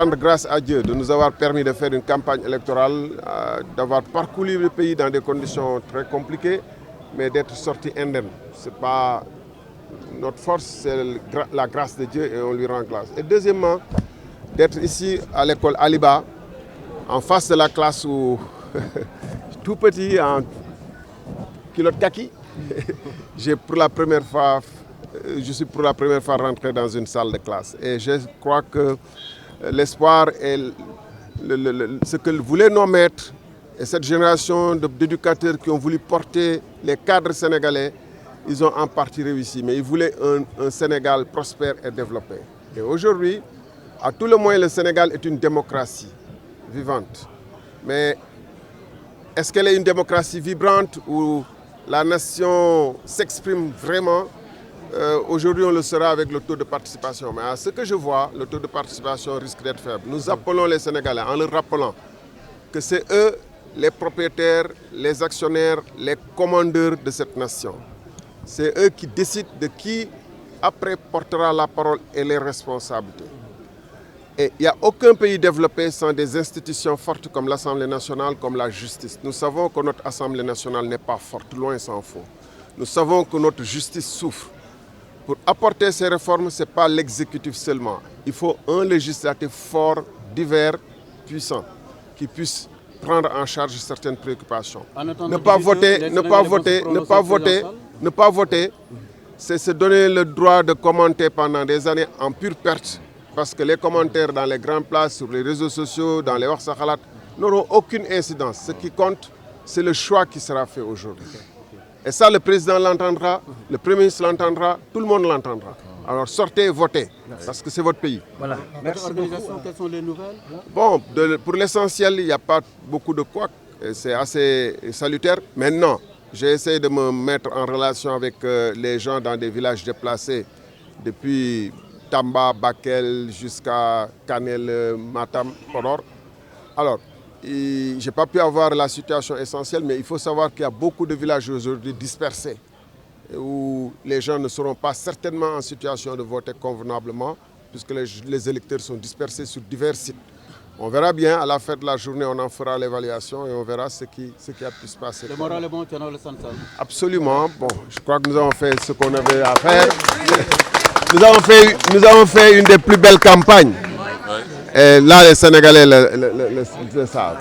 Rendre grâce à Dieu de nous avoir permis de faire une campagne électorale, d'avoir parcouru le pays dans des conditions très compliquées, mais d'être sorti indemne. C'est pas notre force, c'est la grâce de Dieu et on lui rend grâce. Et deuxièmement, d'être ici à l'école Aliba, en face de la classe où tout petit en culotte kaki, je suis pour la première fois rentré dans une salle de classe. Et je crois que l'espoir et ce que voulaient nos maîtres et cette génération d'éducateurs qui ont voulu porter les cadres sénégalais, ils ont en partie réussi. Mais ils voulaient un Sénégal prospère et développé. Et aujourd'hui, à tout le moins, le Sénégal est une démocratie vivante. Mais est-ce qu'elle est une démocratie vibrante où la nation s'exprime vraiment? Aujourd'hui, on le sera avec le taux de participation. Mais à ce que je vois, le taux de participation risque d'être faible. Nous appelons les Sénégalais en leur rappelant que c'est eux les propriétaires, les actionnaires, les commandeurs de cette nation. C'est eux qui décident de qui, après, portera la parole et les responsabilités. Et il n'y a aucun pays développé sans des institutions fortes comme l'Assemblée nationale, comme la justice. Nous savons que notre Assemblée nationale n'est pas forte, loin s'en faut. Nous savons que notre justice souffre. Pour apporter ces réformes, ce n'est pas l'exécutif seulement. Il faut un législatif fort, divers, puissant, qui puisse prendre en charge certaines préoccupations. Ne pas voter, c'est se donner le droit de commenter pendant des années en pure perte. Parce que les commentaires dans les grandes places, sur les réseaux sociaux, dans les Warsakhalat, n'auront aucune incidence. Ce qui compte, c'est le choix qui sera fait aujourd'hui. Et ça, le président l'entendra, le Premier ministre l'entendra, tout le monde l'entendra. Alors sortez et votez, parce que c'est votre pays. Voilà. Merci organisation, quelles sont les nouvelles? Bon, pour l'essentiel, il n'y a pas beaucoup de quoi. C'est assez salutaire. Maintenant, j'ai essayé de me mettre en relation avec les gens dans des villages déplacés depuis Tamba, Bakel, jusqu'à Kanel, Matam, Podor. Alors, je n'ai pas pu avoir la situation essentielle, mais il faut savoir qu'il y a beaucoup de villages aujourd'hui dispersés, où les gens ne seront pas certainement en situation de voter convenablement, puisque les électeurs sont dispersés sur divers sites. On verra bien, à la fin de la journée, on en fera l'évaluation et on verra ce qui a pu se passer. Le moral est bon, tu en as le sens. Absolument. Bon, je crois que nous avons fait ce qu'on avait à faire. Nous avons fait une des plus belles campagnes. Et là, les Sénégalais le savent.